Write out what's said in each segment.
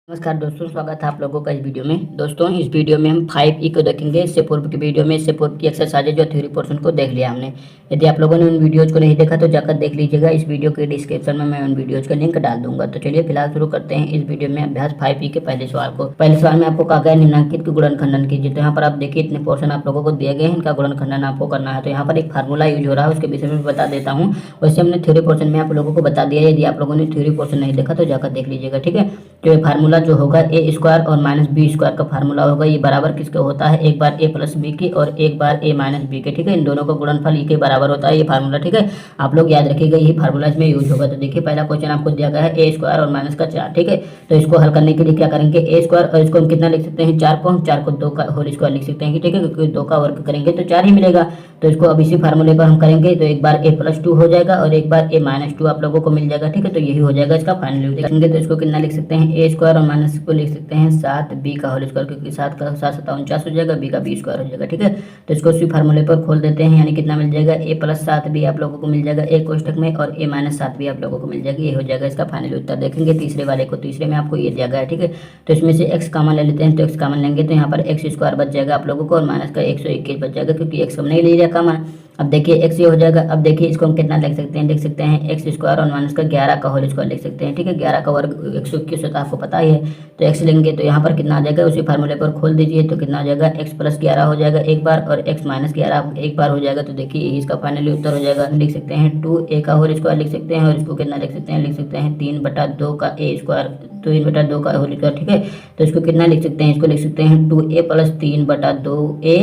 नमस्कार दोस्तों, स्वागत है आप लोगों का इस वीडियो में। दोस्तों, इस वीडियो में हम 5E को देखेंगे। इससे पूर्व की वीडियो में इससे पूर्व की एक्सरसाइज जो थ्योरी पोर्शन को देख लिया हमने। यदि आप लोगों ने उन वीडियोज़ को नहीं देखा तो जाकर देख लीजिएगा। इस वीडियो के डिस्क्रिप्शन में मैं उन वीडियोज़ का लिंक डाल दूंगा। तो चलिए फिलहाल शुरू करते हैं इस वीडियो में अभ्यास 5E के पहले सवाल को। पहले सवाल में आपको कहा गया निम्नलिखित गुणनखंडन कीजिए। तो यहाँ पर आप देखिए इतने पोर्शन आप लोगों को दिए गए हैं, इनका गुणनखंडन आपको करना है। तो यहाँ पर एक फार्मूला यूज हो रहा है, उसके विषय में बता देता हूँ। वैसे हमने थ्योरी पोर्शन में आप लोगों को बता दिया है। यदि आप लोगों ने थ्योरी पोर्शन नहीं देखा तो जाकर देख लीजिएगा, ठीक है। तो ये फार्मूला जो होगा ए स्क्वायर और माइनस बी स्क्वायर का फार्मूला होगा। ये बराबर किसके होता है, एक बार ए प्लस बी के और एक बार ए माइनस बी के, ठीक है। इन दोनों का गुणनफल ई के बराबर होता है ये फार्मूला, ठीक है। आप लोग याद रखिएगा, यही फार्मूला इसमें यूज होगा। तो देखिए पहला क्वेश्चन आपको दिया गया है ए स्क्वायर और माइनस का 4, ठीक है। तो इसको हल करने के लिए क्या करेंगे, ए स्क्वायर और इसको हम कितना लिख सकते हैं, 4 को हम 4 को 2 का होल स्क्वायर लिख सकते हैं, ठीक है। क्योंकि 2 का वर्ग करेंगे तो 4 ही मिलेगा। तो इसको अब इसी फार्मूले पर हम करेंगे। तो एक बार ए प्लस 2 हो जाएगा और एक बार ए माइनस 2 आप लोगों को मिल जाएगा, ठीक है। तो यही हो जाएगा इसका फाइनल देखेंगे। तो इसको कितना लिख सकते हैं, ए स्क्वायर और माइनस को लिख सकते हैं 7b का होल स्क्वायर, क्योंकि 7 का 7 7 49 हो जाएगा, बी का बी स्क्वायर हो जाएगा, ठीक है। तो इसको उसी फार्मूले पर खोल देते हैं, यानी कितना मिल जाएगा, ए प्लस 7b आप लोगों को मिल जाएगा एक कोष्टक में और ए माइनस 7b आप लोगों को मिल जाएगा। ये हो जाएगा इसका फाइनल उत्तर। देखेंगे तीसरे वाले को, तीसरे में आपको ये दिया गया है, ठीक है। तो इसमें से x कॉमन ले लेते हैं। तो x कॉमन लेंगे तो यहाँ पर एक्स स्क्वायर बच जाएगा आप लोगों को और माइनस का 121 बच जाएगा, क्योंकि x हम नहीं ले लिया कॉमन। अब देखिए x ये हो जाएगा। अब देखिए इसको हम कितना लिख सकते हैं, लिख सकते हैं एक्स स्क्वायर और माइनस का 11 का होल स्क्वायर लिख सकते हैं, ठीक है। 11 का वर्ग 121 होता है, आपको पता ही है। तो x लेंगे तो यहाँ पर कितना आ जाएगा, उसी फार्मूले पर खोल दीजिए। तो कितना आ जाएगा, x प्लस 11 हो जाएगा एक बार और x माइनस 11 एक बार हो जाएगा। तो देखिए इसका फाइनली उत्तर हो जाएगा। लिख सकते हैं 2a का होल स्क्वायर लिख सकते हैं और इसको कितना लिख सकते हैं, लिख सकते हैं 3/2 का a स्क्वायर, 3/2 का होल स्क्वायर, ठीक है। तो इसको कितना लिख सकते हैं, इसको लिख सकते हैं 2a प्लस 3/2a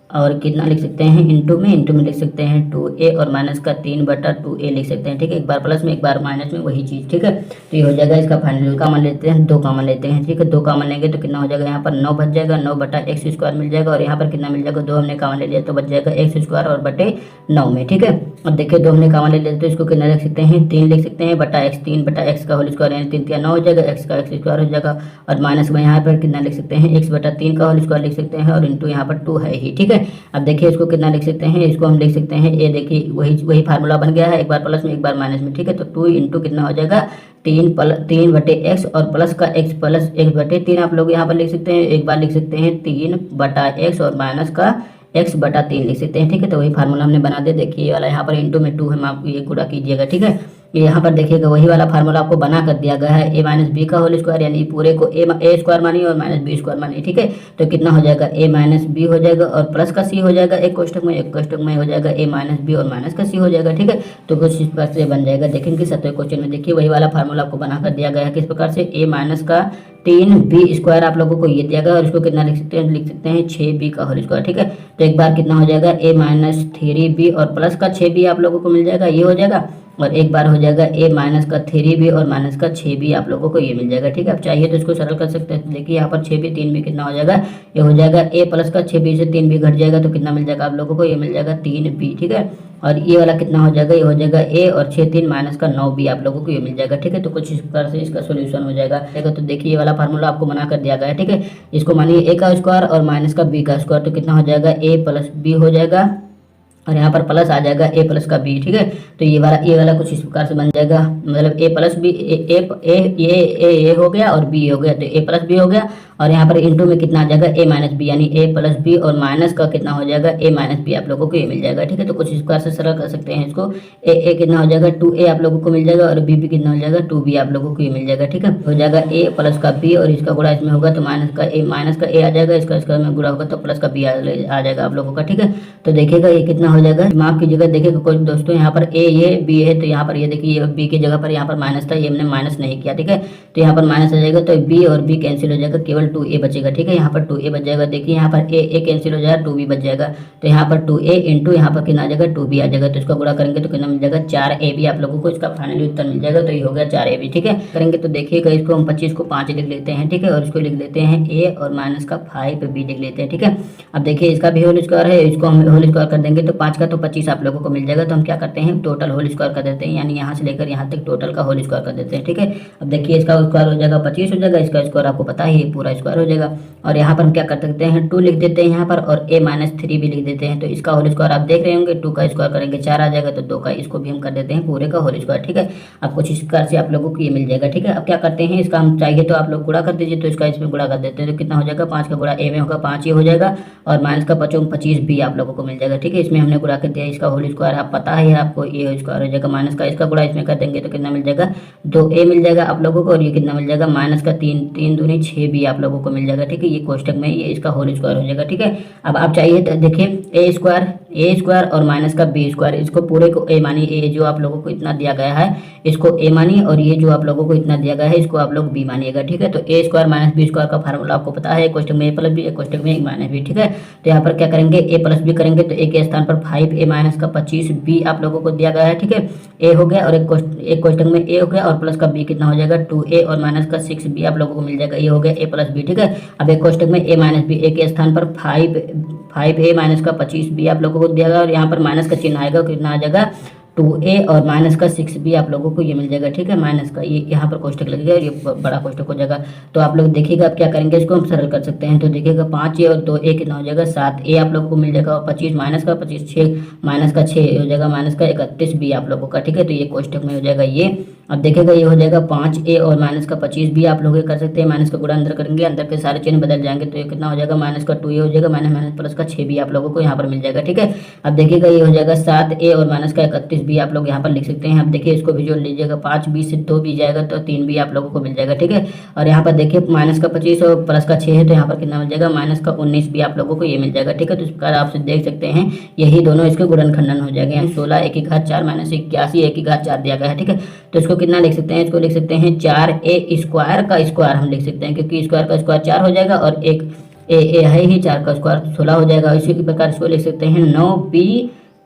और कितना लिख सकते हैं, इंटू में लिख सकते हैं 2a और माइनस का 3/2a लिख सकते हैं, ठीक है। एक बार प्लस में एक बार माइनस में, वही चीज़, ठीक है। तो ये हो जाएगा इसका फाइनल। कॉमन लेते हैं, 2 कॉमन लेते हैं, ठीक है। 2 कॉमन लेंगे तो कितना हो जाएगा, यहाँ पर 9 बच जाएगा, 9/x स्क्वायर मिल जाएगा और यहाँ पर कितना मिल जाएगा, 2 हमने कॉमन ले लिया तो बच जाएगा x स्क्वायर और बटे 9 में, ठीक है। अब देखिए 2 हमने कॉमन ले लिया तो इसको कितना लिख सकते हैं, 3 लिख सकते हैं बटा x, 3/x का होल स्क्वायर, यानी 3 3 9 हो जाएगा, x का x स्क्वायर हो जाएगा और माइनस में यहाँ पर कितना लिख सकते हैं, x/3 का होल स्क्वायर लिख सकते हैं और इंटू यहाँ पर 2 है ही, ठीक है। अब देखिए इसको कितना लिख सकते हैं, इसको हम लिख सकते हैं, ये देखिए वही फार्मूला बन गया है, एक बार प्लस में एक बार माइनस में, ठीक है। तो 2 इंटू कितना हो जाएगा, 3/x और प्लस का x प्लस 1/3 आप लोग यहाँ पर लिख सकते हैं। एक बार लिख सकते हैं 3/x और माइनस का x/3 लिख सकते हैं, ठीक है। तो वही फार्मूला हमने बना दिया। देखिए ये वाला यहाँ पर इंटू में 2 है, आपको ये गुणा कीजिएगा, ठीक है। यहाँ पर देखिएगा वही वाला फार्मूला आपको बना कर दिया गया है, a माइनस बी का होल स्क्वायर, यानी पूरे को a स्क्वायर मानिए और माइनस बी स्क्वायर मानिए, ठीक है। तो कितना हो जाएगा, a माइनस बी हो जाएगा और प्लस का c हो जाएगा एक कोष्टक में हो जाएगा a माइनस बी और माइनस का c हो जाएगा, ठीक है। तो कुछ इस प्रकार से बन जाएगा। देखेंगे 7वें क्वेश्चन में, देखिए वही वाला फार्मूला आपको बना कर दिया गया है, किस प्रकार से, a माइनस का 3b स्क्वायर आप लोगों को ये दिया गया और इसको कितना लिख सकते हैं, लिख सकते हैं 6b का होल स्क्वायर, ठीक है। तो एक बार कितना हो जाएगा, a माइनस 3b और प्लस का 6b आप लोगों को मिल जाएगा, ये हो जाएगा। और एक बार हो जाएगा a माइनस का 3b और माइनस का 6b आप लोगों को ये मिल जाएगा, ठीक है। अब चाहिए तो इसको सरल कर सकते हैं। देखिए यहाँ पर 6b 3b कितना हो जाएगा, ये हो जाएगा a प्लस का 6b से 3b घट जाएगा तो कितना मिल जाएगा आप लोगों को, ये मिल जाएगा 3b, ठीक है। और ये वाला कितना हो जाएगा, ये हो जाएगा a और 6 3 माइनस का 9b आप लोगों को ये मिल जाएगा, ठीक है। तो कुछ इस प्रकार से इसका सोल्यूशन हो जाएगा। तो देखिए ये वाला फार्मूला आपको बना कर दिया गया है, ठीक है। इसको मानिए a का स्क्वायर और माइनस का b का स्क्वायर, तो कितना हो जाएगा, a प्लस b हो जाएगा और यहाँ पर प्लस आ जाएगा a प्लस का b, ठीक है। तो ये वाला कुछ इस प्रकार से बन जाएगा, मतलब a प्लस b, ये हो गया और b हो गया, तो a प्लस b हो गया और यहाँ पर इंटू में कितना आ जाएगा, a माइनस बी, यानी a प्लस बी और माइनस का कितना हो जाएगा, a माइनस बी आप लोगों को ये मिल जाएगा, ठीक है। तो कुछ इस प्रकार से सरल कर सकते हैं इसको। a कितना हो जाएगा, 2a आप लोगों को मिल जाएगा और b कितना हो जाएगा, 2b आप लोगों को ये मिल जाएगा, ठीक है। हो जाएगा a प्लस का b और इसका गुणा इसमें होगा तो माइनस का a आ जाएगा, इसका में गुणा होगा तो प्लस का b आ जाएगा आप लोगों का, ठीक है। तो देखिएगा ये कितना हो जाएगा, माफ कीजिएगा, देखिएगा कुछ दोस्तों यहाँ पर a ये b है तो यहाँ पर ये देखिए b की जगह पर यहाँ पर माइनस था, ये हमने माइनस नहीं किया, ठीक है। तो यहाँ पर माइनस आ जाएगा तो b और b कैंसिल हो जाएगा, केवल 2a बचेगा, ठीक है। यहाँ पर 2a बच जाएगा। देखिए यहाँ पर a कैंसिल हो जाएगा, 2b बच जाएगा। तो यहाँ पर 2a इंटू यहाँ पर कितना आ जाएगा, 2b आ जाएगा। तो इसका गुणा करेंगे तो कितना मिल जाएगा, 4ab आप लोगों को इसका फाइनली उत्तर मिल जाएगा। तो ये हो गया 4ab, ठीक है। करेंगे तो देखिएगा इसको हम 25 को 5 लिख लेते हैं, ठीक है। और इसको लिख लेते हैं a और माइनस का 5b लिख लेते हैं, ठीक है। अब देखिए इसका भी होल स्क्वायर है, इसको हम होल स्क्वायर कर देंगे तो 5 5 का, तो 25 आप लोगों को मिल जाएगा। तो हम क्या करते हैं, टोटल होल स्क्वायर कर देते हैं, यानी यहाँ से लेकर यहाँ तक टोटल का होल स्क्वायर कर देते हैं। ठीक है, अब देखिए इसका स्क्वायर हो जाएगा 25 हो जाएगा, इसका स्क्वायर आपको पता ही है पूरा स्क्वायर हो जाएगा। और यहाँ पर हम क्या कर सकते हैं, 2 लिख देते हैं यहाँ पर, और a-3 भी लिख देते हैं। तो इसका होल स्क्वायर आप देख रहे होंगे, 2 का स्क्वायर करेंगे 4 आ जाएगा, तो 2 का इसको भी हम कर देते हैं पूरे का होल स्क्वायर। ठीक है, अब कुछ इस प्रकार से आप लोगों को ये मिल जाएगा। ठीक है, अब क्या करते हैं, इसका हम चाहिए तो आप लोग गुणा कर दीजिए, तो इसका इसमें गुणा कर देते हैं, तो कितना हो जाएगा, 5 का गुणा a में होगा 5 ये हो जाएगा, और माइनस का 25 भी आप लोगों को मिल जाएगा। ठीक है, इसमें हमने गुणा कर दिया, इसका होल स्क्वायर आप पता है आपको, ये स्क्वायर हो जाएगा, माइनस का इसका गुणा इसमें कर देंगे तो कितना मिल जाएगा, 2a मिल जाएगा आप लोगों को, और ये कितना मिल जाएगा, माइनस का 3 दूनी 6 भी आप लोगों को मिल जाएगा। ठीक है, ये कोष्टक में ये इसका होल स्क्वायर हो जाएगा। ठीक है, अब आप चाहिए तो देखिए ए स्क्वायर और माइनस का बी स्क्वायर, इसको पूरे को ए मानिए, ए जो आप लोगों को इतना दिया गया है इसको ए मानिए, और ये जो आप लोगों को इतना दिया गया है इसको आप लोग बी मानिएगा। ठीक है, तो ए स्क्वायर माइनस बी स्क्वायर का फार्मूला आपको पता है, कोष्टक में ए प्लस बी, कोष्टक में ए माइनस बी। ठीक है, तो यहाँ पर क्या करेंगे, ए प्लस बी करेंगे, तो ए के स्थान पर 5a माइनस का 25 बी आप लोगों को दिया गया है। ठीक है, ए हो गया, और एक कोष्टक में ए हो गया, और प्लस का बी कितना हो जाएगा, 2a और माइनस का 6b आप लोगों को मिल जाएगा, ये हो गया ए प्लस बी। ठीक है, अब एक कोष्टक में a माइनस बी, ए के स्थान पर 5a माइनस का 25b आप लोगों को दिया गया, और यहाँ पर माइनस का चिन्ह आएगा, कितना आ जाएगा 2a और माइनस का 6b आप लोगों को ये मिल जाएगा। ठीक है, माइनस का ये यहाँ पर कोष्टक लगेगा, और ये बड़ा कोष्टक हो जाएगा। तो आप लोग देखिएगा आप क्या करेंगे, इसको हम सरल कर सकते हैं। तो देखिएगा 5a और 2a कितना हो जाएगा, 7a आप लोगों को मिल जाएगा, और 25 माइनस का 25 6 माइनस का 6 हो जाएगा, माइनस का 31b आप लोगों का। ठीक है, तो ये कोष्टक में हो जाएगा ये। अब देखिएगा ये हो जाएगा 5a और माइनस का 25 भी आप लोग ये कर सकते हैं, माइनस का गुणा अंदर करेंगे, अंदर के सारे चिन्ह बदल जाएंगे, तो ये कितना हो जाएगा, माइनस का 2a हो जाएगा, माइनस प्लस का 6 भी आप लोगों को यहाँ पर मिल जाएगा। ठीक है, अब देखिएगा ये हो जाएगा 7a और माइनस का 31 भी आप लोग यहाँ पर लिख सकते हैं। अब देखिए इसको भी जोड़ लीजिएगा, 5b से 2 भी जाएगा तो 3 भी आप लोगों को मिल जाएगा। ठीक है, और यहाँ पर देखिए माइनस का 25 और प्लस का 6 है, तो यहाँ पर कितना मिल जाएगा, माइनस का 19 भी आप लोगों को ये मिल जाएगा। ठीक है, तो इस प्रकार आप देख सकते हैं यही दोनों इसके गुणनखंडन हो जाएंगे। 16 1 की घात 4 माइनस 81 1 की घात 4 दिया गया है। ठीक है, तो इसको कितना लिख सकते हैं, इसको लिख सकते हैं 4a स्क्वायर का स्क्वायर हम लिख सकते हैं, क्योंकि स्क्वायर का स्क्वायर 4 हो जाएगा, और एक ए है ही, 4 का स्क्वायर 16 हो जाएगा। इसी प्रकार इसको लिख सकते हैं 9b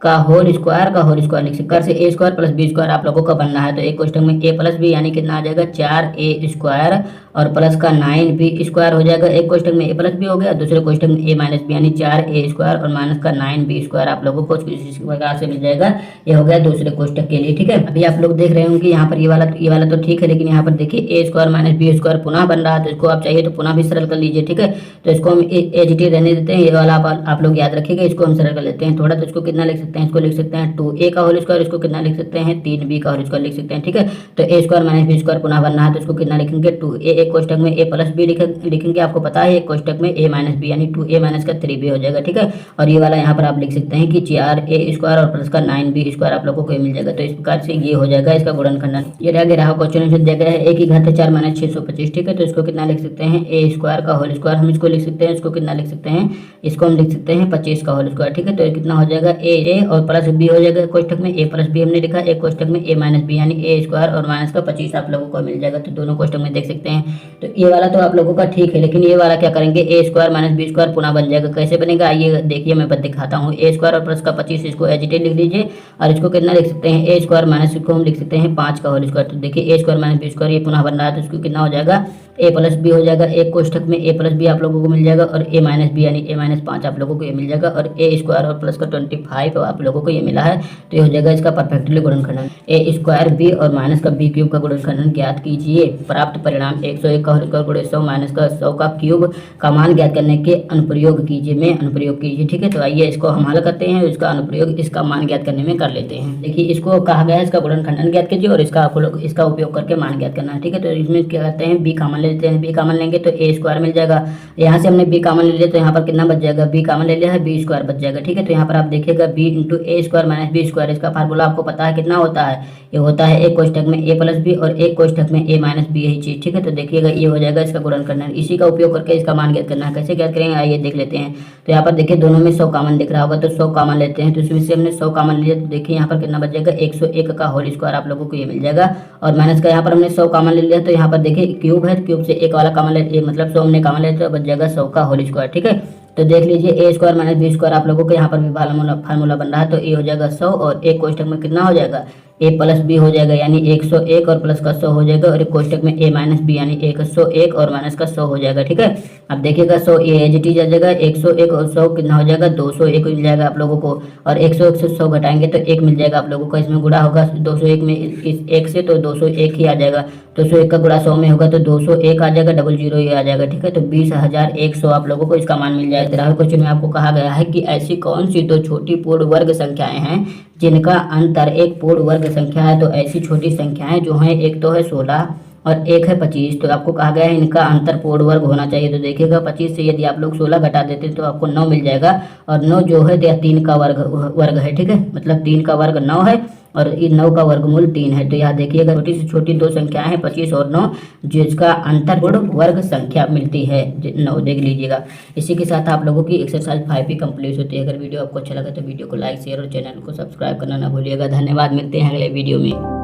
का होल स्क्वायर लिख सकते हैं, से ए स्क्वायर प्लस बी स्क्वायर आप लोगों का बनना है। तो एक क्वेश्चन में ए प्लस बी यानी कितना आ जाएगा, 4a स्क्वायर और प्लस का 9b स्क्वायर हो जाएगा। एक क्वेश्चन में ए प्लस बी हो गया, दूसरे क्वेश्चन में ए माइनस बी यानी 4a स्क्वायर और माइनस का 9b स्क्वायर आप लोगों को इस प्रकार से मिल जाएगा। ये हो गया दूसरे क्वेश्चन के लिए। ठीक है, अभी आप लोग देख रहे होंगे यहाँ पर ये वाला तो ठीक है, लेकिन यहाँ पर देखिए ए स्क्वायर माइनस बी स्क्वायर पुनः बन रहा है, तो इसको आप चाहिए तो पुनः भी सरल कर लीजिए। ठीक है, तो इसको हम एजीटी रहने देते हैं, ये वाला आप लोग याद रखिएगा, इसको हम सरल कर लेते हैं थोड़ा। तो इसको कितना लिख सकते हैं, इसको लिख सकते हैं 2a का होल स्क्वायर, इसको कितना लिख सकते हैं 3b का होल स्क्वायर लिख सकते हैं। ठीक है, तो ए स्क्वायर माइनस बी स्क्वायर पुनः बनना है, तो इसको कितना लिखेंगे 2a, एक कोष्टक में a प्लस बी लिखेंगे, आपको पता है एक कोष्टक में a माइनस बी यानी 2a माइनस का 3b हो जाएगा। ठीक है, और ये वाला यहाँ पर आप लिख सकते हैं कि 4a स्क्वायर और प्लस का 9b स्क्वायर आप लोगों को मिल जाएगा। तो इस प्रकार से ये हो जाएगा इसका गुणनखंडन। ये रहा क्वेश्चन दिया गया है a की घात 4 माइनस 625। ठीक है, तो इसको कितना लिख सकते हैं a स्क्वायर का होल स्क्वायर हम इसको लिख सकते हैं, इसको कितना लिख सकते हैं, इसको हम लिख सकते हैं 25 का होल स्क्वायर। ठीक है, तो कितना हो जाएगा a और प्लस b हो जाएगा, कोष्टक में a प्लस बी हमने लिखा, एक कोष्टक में a माइनस बी यानी a स्क्वायर और माइनस का 25 आप लोगों को मिल जाएगा। तो दोनों कोष्टक में देख सकते हैं। तो ये वाला तो आप लोगों का ठीक है, लेकिन ये वाला क्या करेंगे, a square minus b square पुनः बन जाएगा। कैसे बनेगा आइए देखिए, मैं दिखाता हूँ। a स्क्वायर और प्लस का 25 इसको एजिटेड लिख लीजिए, और इसको कितना लिख सकते हैं, a स्क्वायर माइनस को हम लिख सकते हैं 5 का होल स्क्वायर। तो देखिए a square minus b square ये पुनः बन रहा है, तो इसको कितना हो जाएगा a प्लस बी हो जाएगा, एक कोष्टक में a प्लस बी आप लोगों को मिल जाएगा, और a माइनस बी यानी a माइनस 5 आप लोगों को ये मिल जाएगा, और a स्क्वायर और प्लस का 25 आप लोगों को ये मिला है। तो ये हो जाएगा इसका परफेक्टली गुणनखंडन। a स्क्वायर b और माइनस का b क्यूब का गुणनखंडन ज्ञात कीजिए। प्राप्त परिणाम 101 का होल स्क्वायर गुणे 100 माइनस का 100 का क्यूब का मान ज्ञात करने के अनुप्रयोग कीजिए में अनुप्रयोग कीजिए। ठीक है, तो आइए इसको हम हल करते हैं, इसका अनुप्रयोग इसका मान ज्ञात करने में कर लेते हैं। देखिए इसको कहा गया है इसका गुणनखंडन ज्ञात कीजिए, और इसका उपयोग करके मान ज्ञात करना है। ठीक है, तो इसमें क्या करते हैं, b कॉमन ले लेते हैं, b कॉमन लेंगे तो a स्क्वायर मिल जाएगा। यहाँ से हमने b कॉमन ले लिया, तो यहाँ पर कितना बच जाएगा, b कॉमन ले लिया है, b स्क्वायर बच जाएगा। ठीक है, तो यहाँ पर आप देखिएगा b into a square minus b square, इसका फार्मूला आपको पता है कितना होता है, ये होता है एक कोष्टक में a प्लस बी और एक कोष्टक में a माइनस बी यही चीज। ठीक है, तो देखिएगा ये हो जाएगा इसका गुणनखंडन। इसी का उपयोग करके इसका मान ज्ञात करना है। कैसे ज्ञात करेंगे आइए देख लेते हैं। तो यहाँ पर देखिए दोनों में 100 कॉमन दिख रहा होगा, तो 100 कॉमन लेते हैं, तो इसमें से हमने 100 कॉमन लिया, तो देखिए यहाँ पर कितना बच जाएगा 101 का होल स्क्वायर आप लोगों को ये मिल जाएगा, और माइनस का यहाँ पर हमने 100 कॉमन ले लिया, तो यहाँ पर देखिए क्यूब है, क्यूब से एक वाला कॉमन ले मतलब 100 हमने कॉमन लिया, तो बच जाएगा 100 का होल स्क्वायर। ठीक है, तो देख लीजिए a square minus b square आप लोगों को यहाँ पर भी फार्मूला बन रहा है, तो ये हो जाएगा 100, और एक कोष्टक में कितना हो जाएगा ए प्लस बी हो जाएगा यानी 101 और प्लस का 100 हो जाएगा, और एक कोष्टक में ए माइनस बी यानी 101 और माइनस का 100 हो जाएगा। ठीक है, अब देखिएगा 100 ए एज इट इज आ जाएगा, 101 और 100 कितना हो जाएगा, 201 मिल जाएगा आप लोगों को, और 101 से 100 घटाएंगे तो 1 मिल जाएगा आप लोगों को। इसमें गुणा होगा 201 में इस 1 से तो 201 ही आ जाएगा, 201 का गुणा 100 में होगा तो 201 आ जाएगा, 00 ये आ जाएगा। ठीक है, तो 20,100 आप लोगों को इसका मान मिल जाएगा। 13वें क्वेश्चन में आपको कहा गया है कि ऐसी कौन सी दो छोटी पूर्ण वर्ग संख्याएं हैं जिनका अंतर एक पूर्ण वर्ग संख्या है। तो ऐसी छोटी संख्याएं जो हैं, एक तो है 16 और एक है 25, तो आपको कहा गया है इनका अंतर पूर्ण वर्ग होना चाहिए। तो देखिएगा 25 से यदि आप लोग 16 घटा देते तो आपको 9 मिल जाएगा, और 9 जो है 3 का वर्ग है। ठीक है, मतलब 3 का वर्ग 9 है और ये 9 का वर्गमूल 3 है। तो यहाँ देखिएगा छोटी से छोटी दो संख्याएं हैं 25 और 9, जिसका अंतर पूर्ण वर्ग संख्या मिलती है 9, देख लीजिएगा। इसी के साथ आप लोगों की एक्सरसाइज 5 भी कंप्लीट होती है। अगर वीडियो आपको अच्छा लगा तो वीडियो को लाइक शेयर और चैनल को सब्सक्राइब करना ना भूलिएगा। धन्यवाद, मिलते हैं अगले वीडियो में।